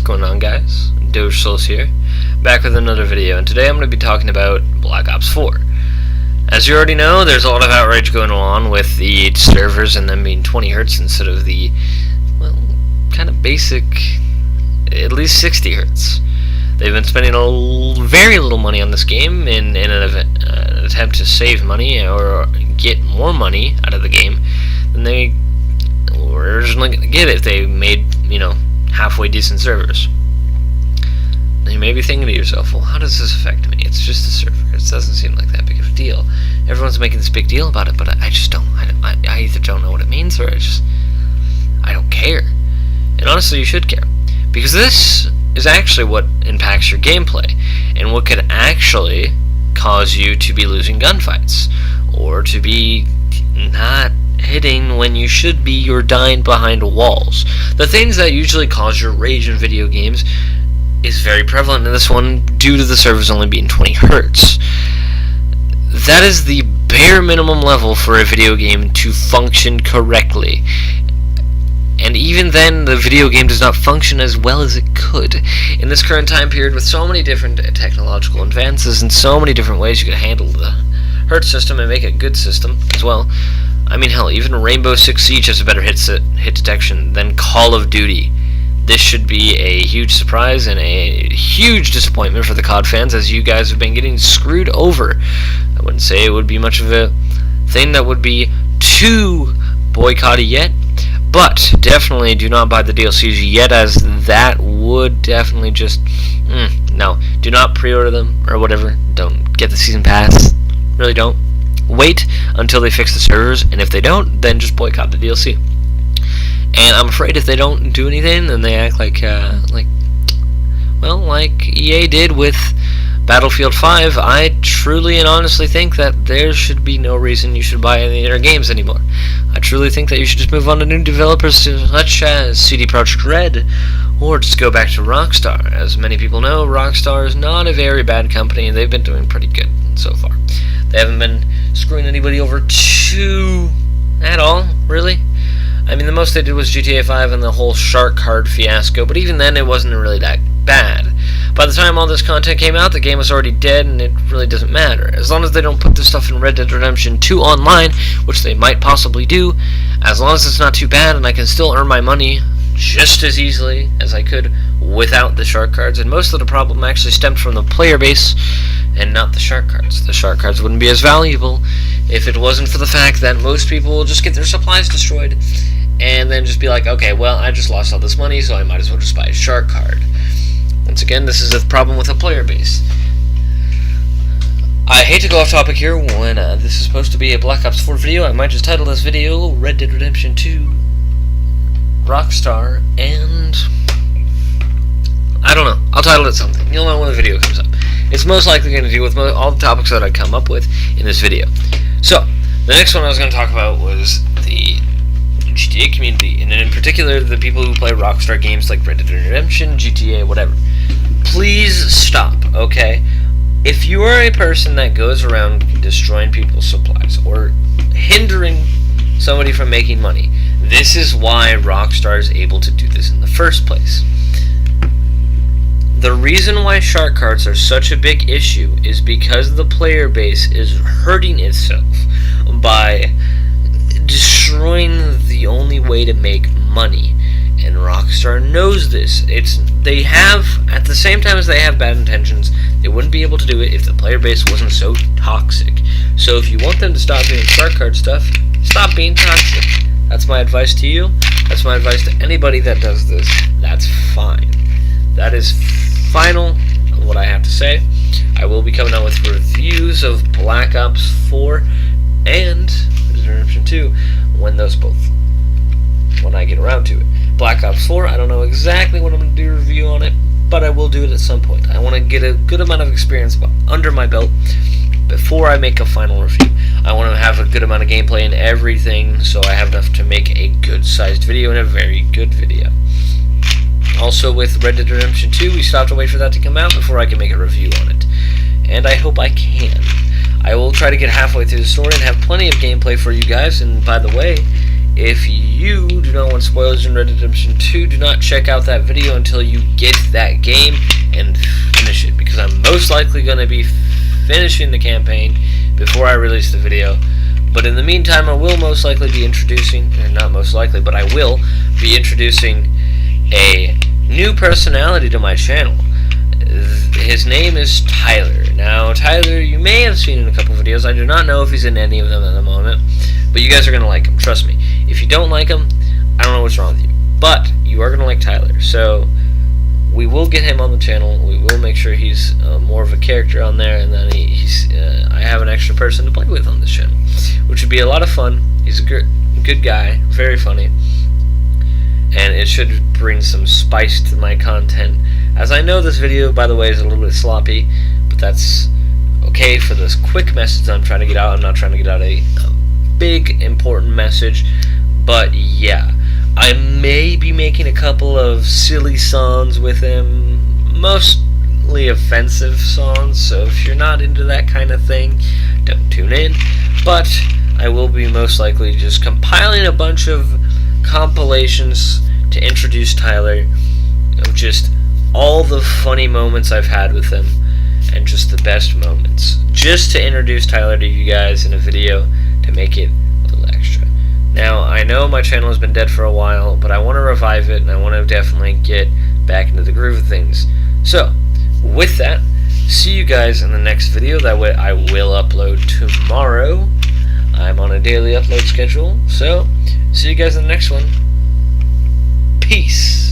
going on, guys? Doge Souls here, back with another video, and today I'm going to be talking about Black Ops 4. As you already know, there's a lot of outrage going on with the servers and them being 20 Hz instead of the, well, kind of basic, at least 60 Hz. They've been spending very little money on this game in an attempt to save money or get more money out of the game than they were originally going to get if they made, halfway decent servers. Now you may be thinking to yourself, well, how does this affect me? It's just a server. It doesn't seem like that big of a deal. Everyone's making this big deal about it, but I just don't. I either don't know what it means or I don't care. And honestly, you should care. Because this is actually what impacts your gameplay, and what could actually cause you to be losing gunfights, or to be not hitting when you should be, you're dying behind walls. The things that usually cause your rage in video games is very prevalent in this one due to the servers only being 20 Hz. That is the bare minimum level for a video game to function correctly. And even then, the video game does not function as well as it could. In this current time period, with so many different technological advances and so many different ways you could handle the Hertz system and make a good system as well. I mean, hell, even Rainbow Six Siege has a better hit detection than Call of Duty. This should be a huge surprise and a huge disappointment for the COD fans, as you guys have been getting screwed over. I wouldn't say it would be much of a thing that would be too boycotty yet, but definitely do not buy the DLCs yet, as that would definitely just... no, do not pre-order them or whatever. Don't get the season pass. Really don't. Wait until they fix the servers, and if they don't, then just boycott the DLC. And I'm afraid if they don't do anything, then they act like EA did with Battlefield 5. I truly and honestly think that there should be no reason you should buy any of their games anymore. I truly think that you should just move on to new developers such as CD Projekt Red, or just go back to Rockstar. As many people know, Rockstar is not a very bad company, and they've been doing pretty good so far. They haven't been screwing anybody over at all, really. I mean, the most they did was GTA 5 and the whole shark card fiasco, but even then it wasn't really that bad. By the time all this content came out, the game was already dead, and it really doesn't matter. As long as they don't put this stuff in Red Dead Redemption 2 online, which they might possibly do, as long as it's not too bad and I can still earn my money just as easily as I could without the shark cards. And most of the problem actually stemmed from the player base and not the shark cards. The shark cards wouldn't be as valuable if it wasn't for the fact that most people will just get their supplies destroyed and then just be like, okay, well, I just lost all this money, so I might as well just buy a shark card. Once again, this is a problem with a player base. I hate to go off topic here when this is supposed to be a Black Ops 4 video. I might just title this video Red Dead Redemption 2 Rockstar, and I don't know. I'll title it something. You'll know when the video comes up. It's most likely going to deal with all the topics that I come up with in this video. So, the next one I was going to talk about was the GTA community, and in particular the people who play Rockstar games like Red Dead Redemption, GTA, whatever. Please stop, okay? If you are a person that goes around destroying people's supplies or hindering somebody from making money, this is why Rockstar is able to do this in the first place. The reason why shark cards are such a big issue is because the player base is hurting itself by destroying the only way to make money, and Rockstar knows this. They have, at the same time as they have bad intentions, they wouldn't be able to do it if the player base wasn't so toxic. So if you want them to stop doing shark card stuff, stop being toxic. That's my advice to you. That's my advice to anybody that does this. That's fine. That is final what I have to say. I will be coming out with reviews of Black Ops 4 and Redemption 2 when I get around to it. Black Ops 4, I don't know exactly when I'm going to do a review on it, but I will do it at some point. I want to get a good amount of experience under my belt before I make a final review. I want to have a good amount of gameplay and everything, so I have enough to make a good-sized video and a very good video. Also, with Red Dead Redemption 2, we still have to wait for that to come out before I can make a review on it. And I hope I can. I will try to get halfway through the story and have plenty of gameplay for you guys, and by the way, if you do not want spoilers in Red Dead Redemption 2, do not check out that video until you get that game and finish it, because I'm most likely going to be finishing the campaign before I release the video. But in the meantime, I will most likely be introducing, or not most likely, but I will be introducing a new personality to my channel. His name is Tyler. Now, Tyler, you may have seen in a couple videos. I do not know if he's in any of them at the moment, but you guys are going to like him, trust me. If you don't like him, I don't know what's wrong with you, but you are going to like Tyler. So we will get him on the channel. We will make sure he's more of a character on there, and then I have an extra person to play with on this channel, which would be a lot of fun. He's a good guy, very funny, and it should bring some spice to my content. As I know, this video, by the way, is a little bit sloppy, but that's okay for this quick message I'm trying to get out. I'm not trying to get out a big, important message, but yeah, I may be making a couple of silly songs with him, mostly offensive songs, so if you're not into that kind of thing, don't tune in. But I will be most likely just compiling a bunch of compilations to introduce Tyler of just all the funny moments I've had with him, and just the best moments, just to introduce Tyler to you guys in a video to make it a little extra. Now, I know my channel has been dead for a while, but I want to revive it, and I want to definitely get back into the groove of things. So, with that, see you guys in the next video that I will upload tomorrow. I'm on a daily upload schedule, so see you guys in the next one. Peace.